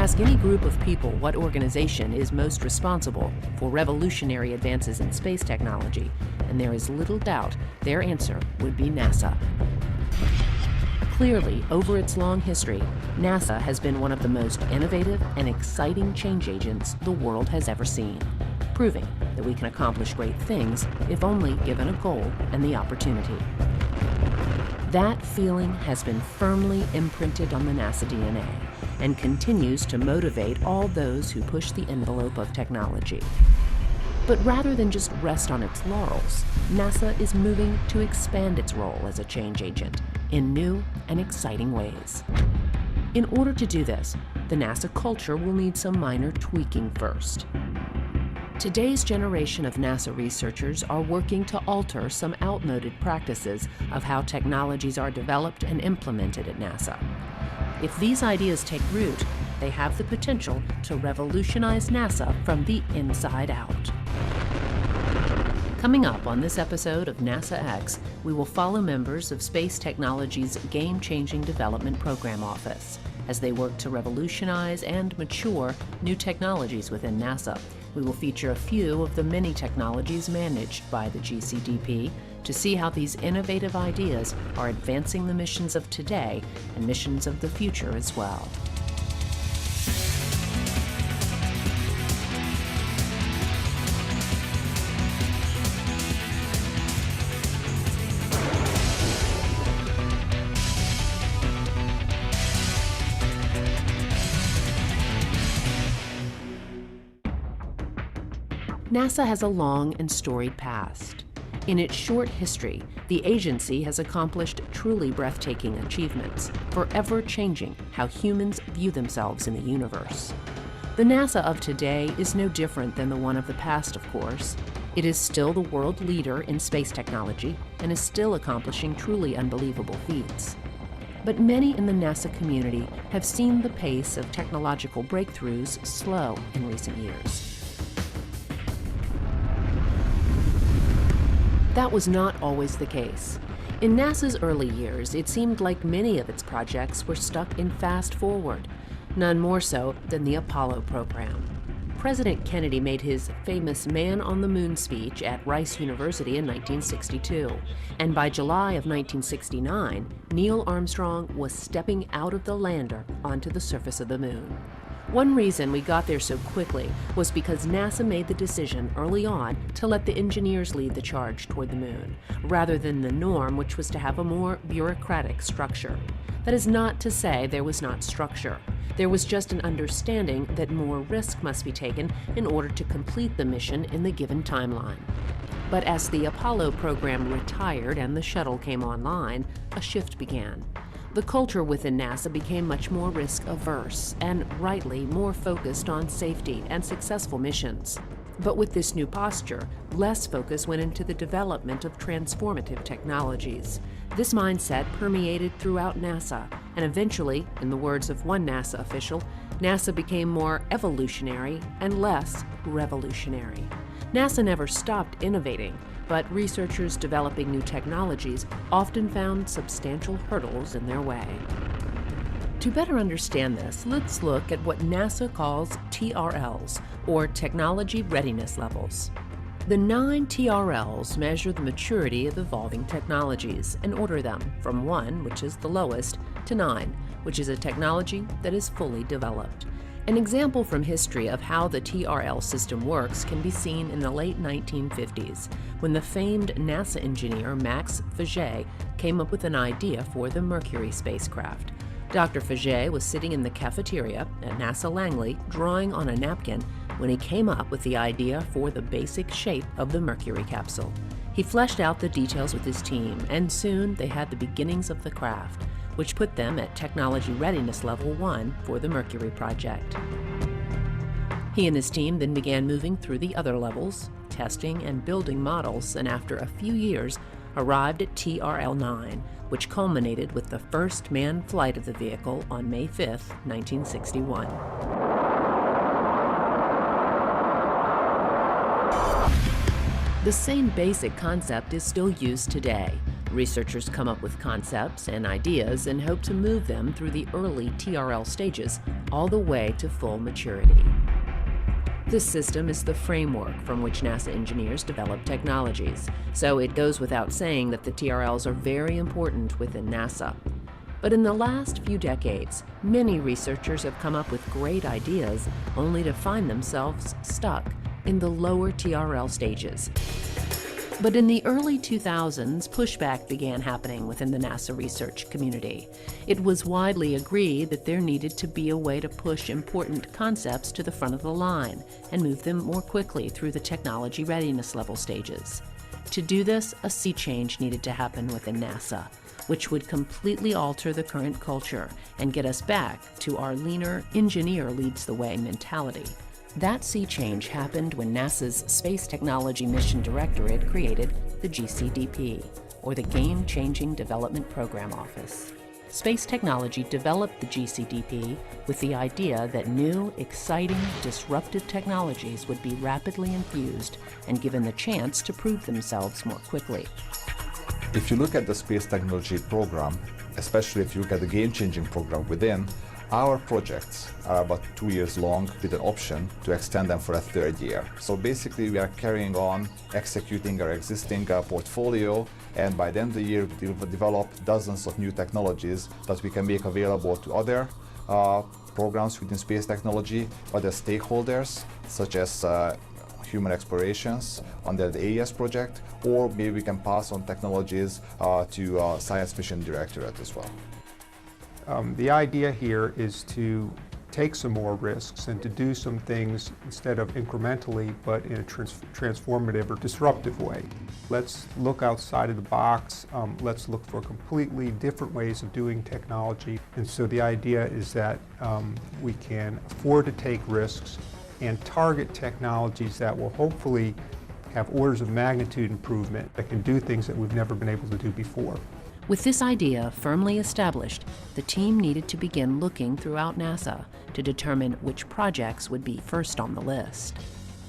Ask any group of people what organization is most responsible for revolutionary advances in space technology, and there is little doubt their answer would be NASA. Clearly, over its long history, NASA has been one of the most innovative and exciting change agents the world has ever seen, proving that we can accomplish great things if only given a goal and the opportunity. That feeling has been firmly imprinted on the NASA DNA and continues to motivate all those who push the envelope of technology. But rather than just rest on its laurels, NASA is moving to expand its role as a change agent in new and exciting ways. In order to do this, the NASA culture will need some minor tweaking first. Today's generation of NASA researchers are working to alter some outmoded practices of how technologies are developed and implemented at NASA. If these ideas take root, they have the potential to revolutionize NASA from the inside out. Coming up on this episode of NASA X, we will follow members of Space Technology's Game-Changing Development Program Office as they work to revolutionize and mature new technologies within NASA. We will feature a few of the many technologies managed by the GCDP to see how these innovative ideas are advancing the missions of today and missions of the future as well. NASA has a long and storied past. In its short history, the agency has accomplished truly breathtaking achievements, forever changing how humans view themselves in the universe. The NASA of today is no different than the one of the past, of course. It is still the world leader in space technology and is still accomplishing truly unbelievable feats. But many in the NASA community have seen the pace of technological breakthroughs slow in recent years. That was not always the case. In NASA's early years, it seemed like many of its projects were stuck in fast forward, none more so than the Apollo program. President Kennedy made his famous Man on the Moon speech at Rice University in 1962, and by July of 1969, Neil Armstrong was stepping out of the lander onto the surface of the moon. One reason we got there so quickly was because NASA made the decision early on to let the engineers lead the charge toward the moon, rather than the norm, which was to have a more bureaucratic structure. That is not to say there was not structure. There was just an understanding that more risk must be taken in order to complete the mission in the given timeline. But as the Apollo program retired and the shuttle came online, a shift began. The culture within NASA became much more risk-averse and, rightly, more focused on safety and successful missions. But with this new posture, less focus went into the development of transformative technologies. This mindset permeated throughout NASA, and eventually, in the words of one NASA official, NASA became more evolutionary and less revolutionary. NASA never stopped innovating, but researchers developing new technologies often found substantial hurdles in their way. To better understand this, let's look at what NASA calls TRLs, or Technology Readiness Levels. The 9 TRLs measure the maturity of evolving technologies and order them from 1, which is the lowest, to 9, which is a technology that is fully developed. An example from history of how the TRL system works can be seen in the late 1950s, when the famed NASA engineer Max Faget came up with an idea for the Mercury spacecraft. Dr. Faget was sitting in the cafeteria at NASA Langley drawing on a napkin when he came up with the idea for the basic shape of the Mercury capsule. He fleshed out the details with his team, and soon they had the beginnings of the craft, which put them at Technology Readiness Level 1 for the Mercury project. He and his team then began moving through the other levels, testing and building models, and after a few years arrived at TRL 9, which culminated with the first manned flight of the vehicle on May 5, 1961. The same basic concept is still used today. Researchers come up with concepts and ideas and hope to move them through the early TRL stages all the way to full maturity. This system is the framework from which NASA engineers develop technologies, so it goes without saying that the TRLs are very important within NASA. But in the last few decades, many researchers have come up with great ideas only to find themselves stuck in the lower TRL stages. But in the early 2000s, pushback began happening within the NASA research community. It was widely agreed that there needed to be a way to push important concepts to the front of the line and move them more quickly through the technology readiness level stages. To do this, a sea change needed to happen within NASA, which would completely alter the current culture and get us back to our leaner, engineer leads the way mentality. That sea change happened when NASA's Space Technology Mission Directorate created the GCDP, or the Game-Changing Development Program Office. Space Technology developed the GCDP with the idea that new, exciting, disruptive technologies would be rapidly infused and given the chance to prove themselves more quickly. If you look at the Space Technology Program, especially if you look at the Game-Changing Program within, our projects are about 2 years long with an option to extend them for a third year. So basically we are carrying on executing our existing portfolio, and by the end of the year we will develop dozens of new technologies that we can make available to other programs within space technology, other stakeholders such as human explorations under the AES project, or maybe we can pass on technologies to Science Mission Directorate as well. The idea here is to take some more risks and to do some things instead of incrementally, but in a transformative or disruptive way. Let's look outside of the box. Let's look for completely different ways of doing technology. And so the idea is that we can afford to take risks and target technologies that will hopefully have orders of magnitude improvement that can do things that we've never been able to do before. With this idea firmly established, the team needed to begin looking throughout NASA to determine which projects would be first on the list.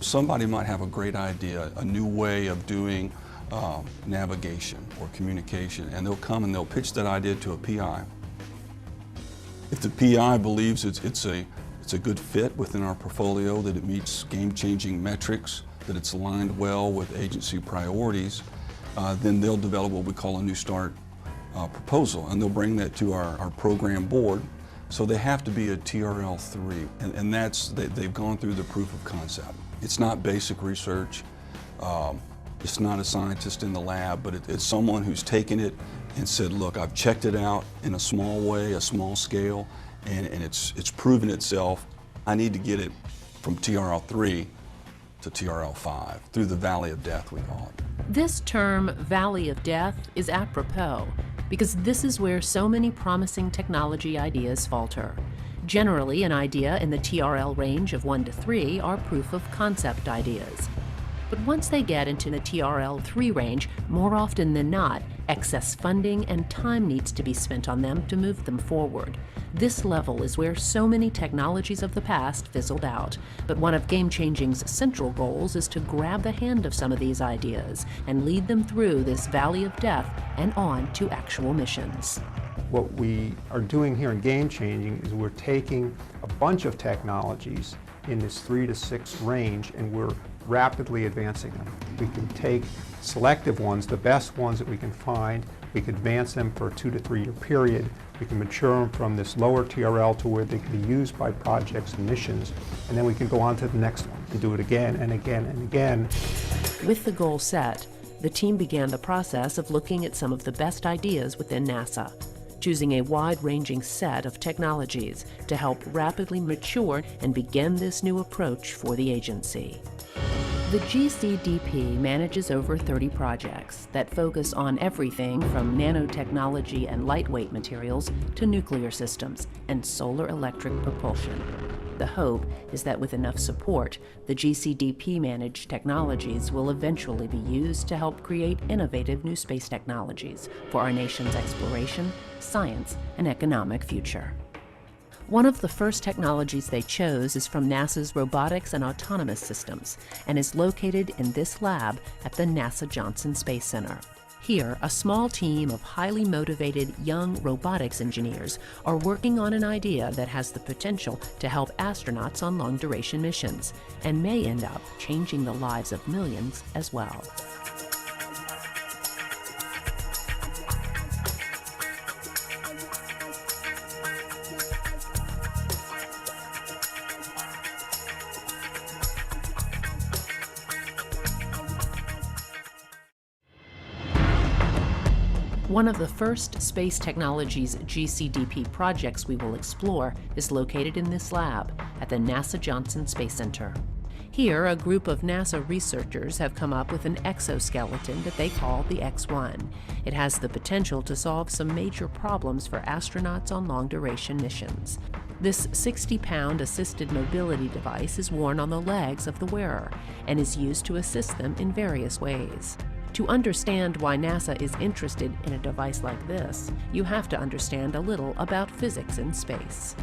Somebody might have a great idea, a new way of doing navigation or communication, and they'll come and they'll pitch that idea to a PI. If the PI believes it's a good fit within our portfolio, that it meets game-changing metrics, that it's aligned well with agency priorities, then they'll develop what we call a New Start proposal, and they'll bring that to our program board. So they have to be a TRL3, and they've gone through the proof of concept. It's not basic research, it's not a scientist in the lab, but it's someone who's taken it and said, look, I've checked it out in a small way, a small scale, and it's proven itself. I need to get it from TRL3 to TRL5, through the Valley of Death, we call it. This term, Valley of Death, is apropos because this is where so many promising technology ideas falter. Generally, an idea in the TRL range of 1 to 3 are proof of concept ideas. But once they get into the TRL3 range, more often than not, excess funding and time needs to be spent on them to move them forward. This level is where so many technologies of the past fizzled out, but one of Game-Changing's central goals is to grab the hand of some of these ideas and lead them through this valley of death and on to actual missions. What we are doing here in Game-Changing is we're taking a bunch of technologies in this 3 to 6 range, and we're rapidly advancing them. We can take selective ones, the best ones that we can find, we can advance them for a 2 to 3 year period, we can mature them from this lower TRL to where they can be used by projects and missions, and then we can go on to the next one and do it again and again and again. With the goal set, the team began the process of looking at some of the best ideas within NASA, choosing a wide-ranging set of technologies to help rapidly mature and begin this new approach for the agency. The GCDP manages over 30 projects that focus on everything from nanotechnology and lightweight materials to nuclear systems and solar electric propulsion. The hope is that with enough support, the GCDP-managed technologies will eventually be used to help create innovative new space technologies for our nation's exploration, science, and economic future. One of the first technologies they chose is from NASA's Robotics and Autonomous Systems and is located in this lab at the NASA Johnson Space Center. Here, a small team of highly motivated young robotics engineers are working on an idea that has the potential to help astronauts on long-duration missions and may end up changing the lives of millions as well. One of the first Space Technologies GCDP projects we will explore is located in this lab at the NASA Johnson Space Center. Here, a group of NASA researchers have come up with an exoskeleton that they call the X-1. It has the potential to solve some major problems for astronauts on long-duration missions. This 60-pound assisted mobility device is worn on the legs of the wearer and is used to assist them in various ways. To understand why NASA is interested in a device like this, you have to understand a little about physics in space.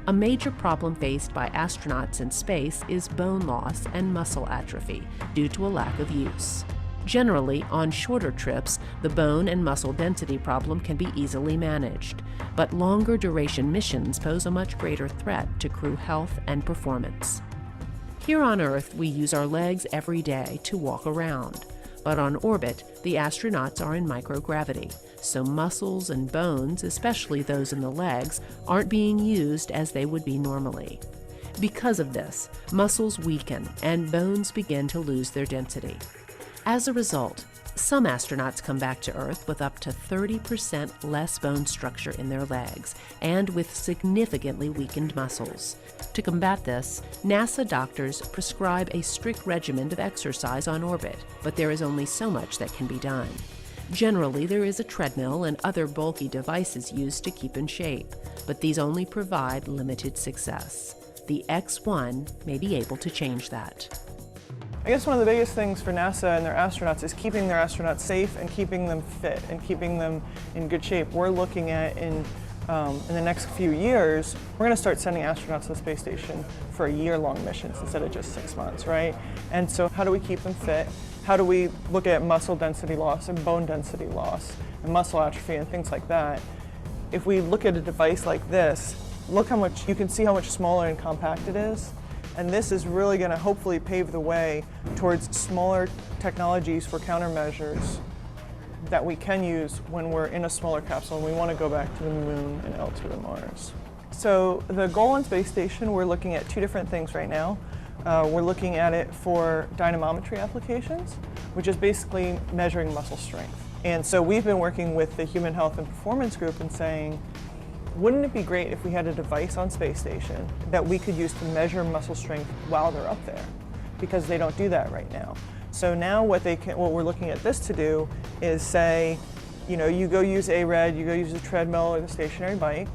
A major problem faced by astronauts in space is bone loss and muscle atrophy due to a lack of use. Generally, on shorter trips, the bone and muscle density problem can be easily managed, but longer duration missions pose a much greater threat to crew health and performance. Here on Earth, we use our legs every day to walk around. But on orbit, the astronauts are in microgravity, so muscles and bones, especially those in the legs, aren't being used as they would be normally. Because of this, muscles weaken and bones begin to lose their density. As a result, some astronauts come back to Earth with up to 30% less bone structure in their legs and with significantly weakened muscles. To combat this, NASA doctors prescribe a strict regimen of exercise on orbit, but there is only so much that can be done. Generally, there is a treadmill and other bulky devices used to keep in shape, but these only provide limited success. The X-1 may be able to change that. I guess one of the biggest things for NASA and their astronauts is keeping their astronauts safe and keeping them fit and keeping them in good shape. We're looking at in the next few years, we're going to start sending astronauts to the space station for year-long missions instead of just 6 months, right? And so how do we keep them fit? How do we look at muscle density loss and bone density loss and muscle atrophy and things like that? If we look at a device like this, look how much, you can see how much smaller and compact it is. And this is really going to hopefully pave the way towards smaller technologies for countermeasures that we can use when we're in a smaller capsule and we want to go back to the moon and L2 and Mars. So the goal on space station, we're looking at two different things right now. We're looking at it for dynamometry applications, which is basically measuring muscle strength. And so we've been working with the Human Health and Performance Group and saying, wouldn't it be great if we had a device on space station that we could use to measure muscle strength while they're up there? Because they don't do that right now. So now what we're looking at this to do is say, you go use ARED, you go use a treadmill or the stationary bike,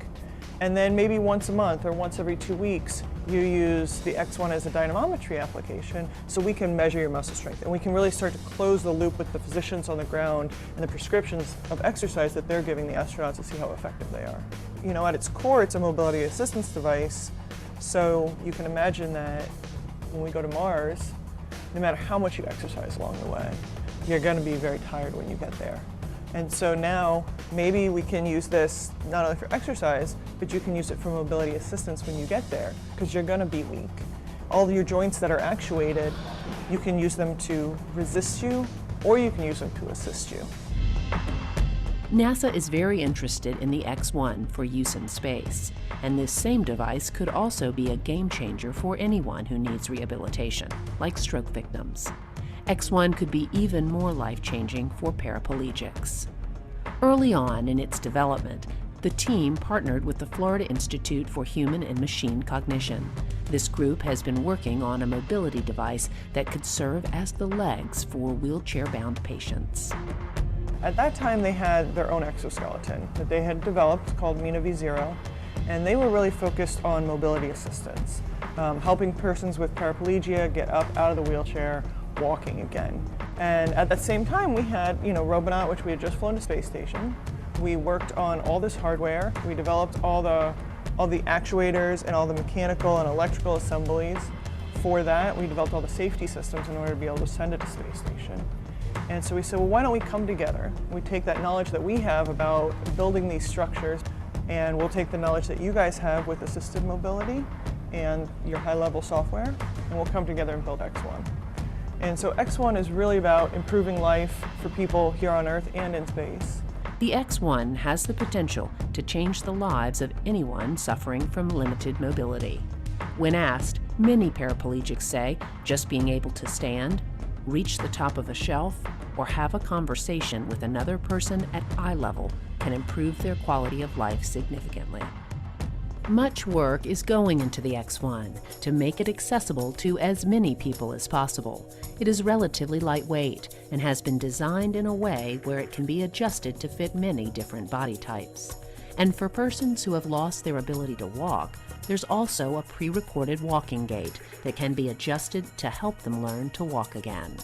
and then maybe once a month or once every 2 weeks, you use the X-1 as a dynamometry application so we can measure your muscle strength. And we can really start to close the loop with the physicians on the ground and the prescriptions of exercise that they're giving the astronauts to see how effective they are. At its core, it's a mobility assistance device, so you can imagine that when we go to Mars, no matter how much you exercise along the way, you're going to be very tired when you get there. And so now, maybe we can use this not only for exercise, but you can use it for mobility assistance when you get there, because you're going to be weak. All of your joints that are actuated, you can use them to resist you, or you can use them to assist you. NASA is very interested in the X-1 for use in space, and this same device could also be a game changer for anyone who needs rehabilitation, like stroke victims. X-1 could be even more life-changing for paraplegics. Early on in its development, the team partnered with the Florida Institute for Human and Machine Cognition. This group has been working on a mobility device that could serve as the legs for wheelchair-bound patients. At that time, they had their own exoskeleton that they had developed called Mina V0, and they were really focused on mobility assistance, helping persons with paraplegia get up out of the wheelchair, walking again. And at that same time, we had, Robonaut, which we had just flown to space station. We worked on all this hardware. We developed all the actuators and all the mechanical and electrical assemblies for that. We developed all the safety systems in order to be able to send it to space station. And so we said, well, why don't we come together? We take that knowledge that we have about building these structures, and we'll take the knowledge that you guys have with assisted mobility and your high-level software, and we'll come together and build X1. And so X1 is really about improving life for people here on Earth and in space. The X1 has the potential to change the lives of anyone suffering from limited mobility. When asked, many paraplegics say just being able to stand, reach the top of a shelf, or have a conversation with another person at eye level can improve their quality of life significantly. Much work is going into the X1 to make it accessible to as many people as possible. It is relatively lightweight and has been designed in a way where it can be adjusted to fit many different body types. And for persons who have lost their ability to walk, there's also a pre-recorded walking gait that can be adjusted to help them learn to walk again.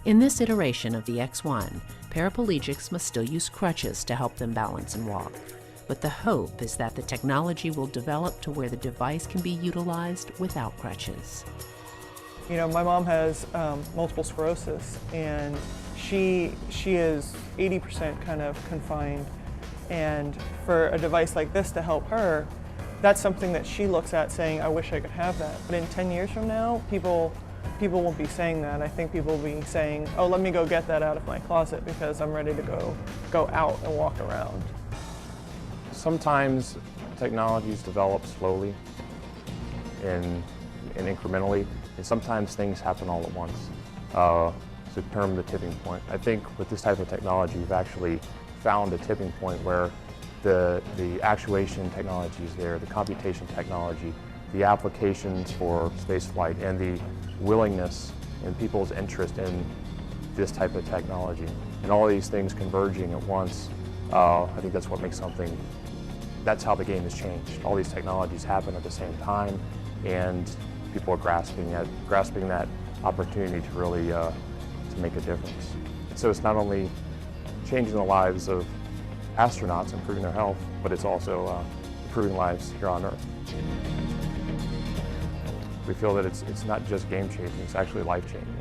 In this iteration of the X1, paraplegics must still use crutches to help them balance and walk. But the hope is that the technology will develop to where the device can be utilized without crutches. You know, my mom has multiple sclerosis, and she is 80% kind of confined. And for a device like this to help her, that's something that she looks at saying, I wish I could have that. But in 10 years from now, people won't be saying that. I think people will be saying, oh, let me go get that out of my closet because I'm ready to go out and walk around. Sometimes technologies develop slowly and incrementally, and sometimes things happen all at once. It's a term, the tipping point. I think with this type of technology, we've actually found a tipping point where the actuation technology is there, the computation technology, the applications for spaceflight, and the willingness and people's interest in this type of technology. And all these things converging at once, I think that's what makes something, that's how the game has changed. All these technologies happen at the same time, and people are grasping that opportunity to really to make a difference. So it's not only changing the lives of astronauts, improving their health, but it's also improving lives here on Earth. We feel that it's not just game-changing, it's actually life-changing.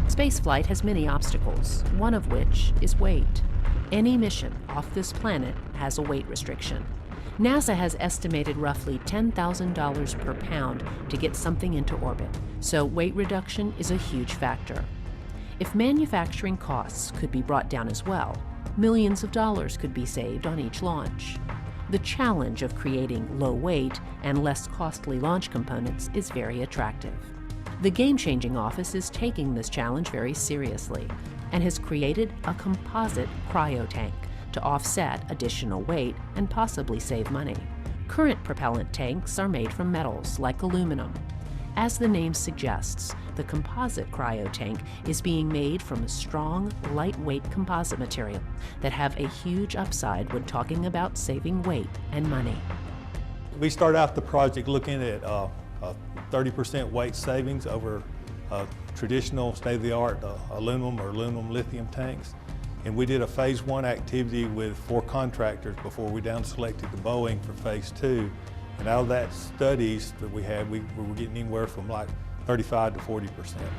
Spaceflight has many obstacles, one of which is weight. Any mission off this planet has a weight restriction. NASA has estimated roughly $10,000 per pound to get something into orbit, so weight reduction is a huge factor. If manufacturing costs could be brought down as well, millions of dollars could be saved on each launch. The challenge of creating low weight and less costly launch components is very attractive. The Game-Changing Office is taking this challenge very seriously and has created a composite cryo tank to offset additional weight and possibly save money. Current propellant tanks are made from metals like aluminum. As the name suggests, the composite cryo tank is being made from a strong, lightweight composite material that have a huge upside when talking about saving weight and money. We start out the project looking at 30% weight savings over traditional state-of-the-art aluminum or aluminum lithium tanks. And we did a phase 1 activity with 4 contractors before we down selected the Boeing for phase 2. And out of that studies that we had, we were getting anywhere from like 35 to 40%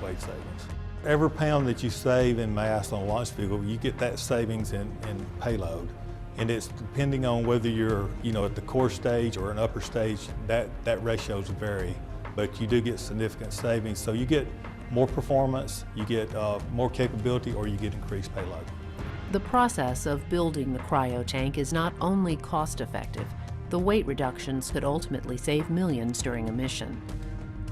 weight savings. Every pound that you save in mass on a launch vehicle, you get that savings in payload. And it's depending on whether you're at the core stage or an upper stage, that ratios vary. But you do get significant savings. So you get more performance, you get more capability, or you get increased payload. The process of building the cryo tank is not only cost-effective, the weight reductions could ultimately save millions during a mission.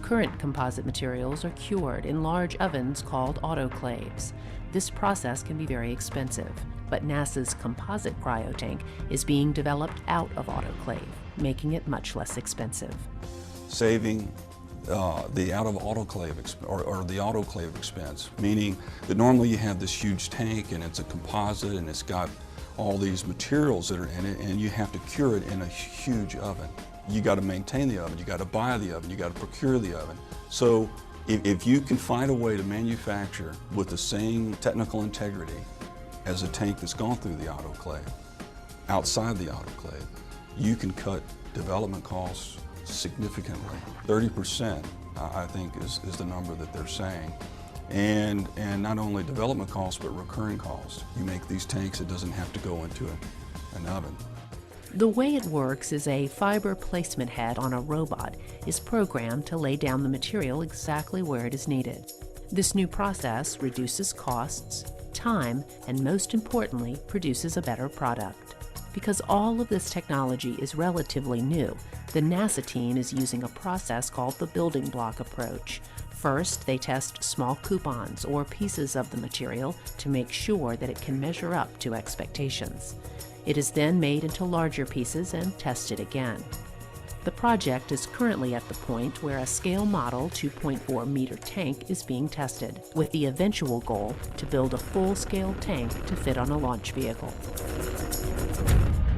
Current composite materials are cured in large ovens called autoclaves. This process can be very expensive, but NASA's composite cryo tank is being developed out of autoclave, making it much less expensive. Saving the out of autoclave or the autoclave expense, meaning that normally you have this huge tank and it's a composite and it's got all these materials that are in it and you have to cure it in a huge oven. you got to maintain the oven, you got to buy the oven, you got to procure the oven. So if you can find a way to manufacture with the same technical integrity as a tank that's gone through the autoclave, outside the autoclave, you can cut development costs significantly. 30%, I think, is the number that they're saying. And not only development costs, but recurring costs. You make these tanks, it doesn't have to go into an oven. The way it works is a fiber placement head on a robot is programmed to lay down the material exactly where it is needed. This new process reduces costs, time, and most importantly, produces a better product. Because all of this technology is relatively new, the NASA team is using a process called the building block approach. First, they test small coupons or pieces of the material to make sure that it can measure up to expectations. It is then made into larger pieces and tested again. The project is currently at the point where a scale model 2.4 meter tank is being tested, with the eventual goal to build a full-scale tank to fit on a launch vehicle.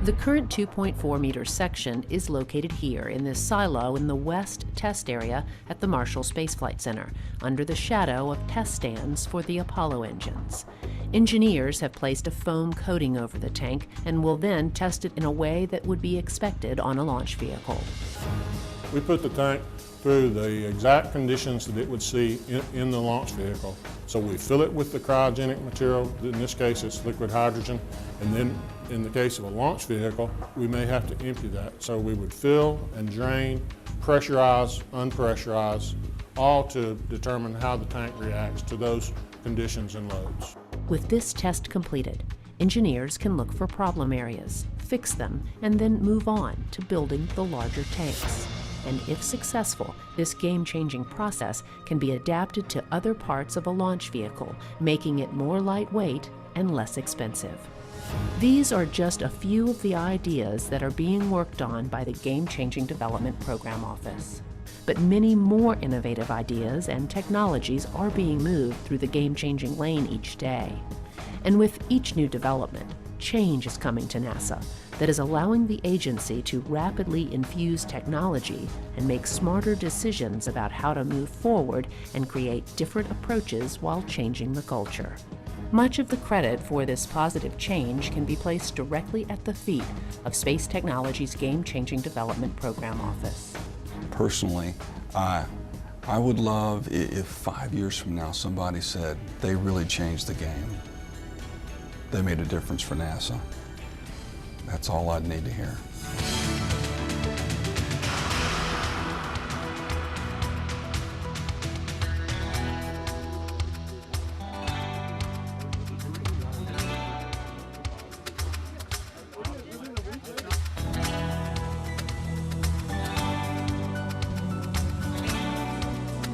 The current 2.4 meter section is located here in this silo in the west test area at the Marshall Space Flight Center, under the shadow of test stands for the Apollo engines. Engineers have placed a foam coating over the tank and will then test it in a way that would be expected on a launch vehicle. We put the tank through the exact conditions that it would see in the launch vehicle. So we fill it with the cryogenic material, in this case it's liquid hydrogen, and then in the case of a launch vehicle, we may have to empty that. So we would fill and drain, pressurize, unpressurize, all to determine how the tank reacts to those conditions and loads. With this test completed, engineers can look for problem areas, fix them, and then move on to building the larger tanks. And if successful, this game-changing process can be adapted to other parts of a launch vehicle, making it more lightweight and less expensive. These are just a few of the ideas that are being worked on by the Game-Changing Development Program Office. But many more innovative ideas and technologies are being moved through the game-changing lane each day. And with each new development, change is coming to NASA that is allowing the agency to rapidly infuse technology and make smarter decisions about how to move forward and create different approaches while changing the culture. Much of the credit for this positive change can be placed directly at the feet of Space Technology's Game-Changing Development Program Office. Personally, I would love if 5 years from now somebody said they really changed the game. They made a difference for NASA. That's all I'd need to hear.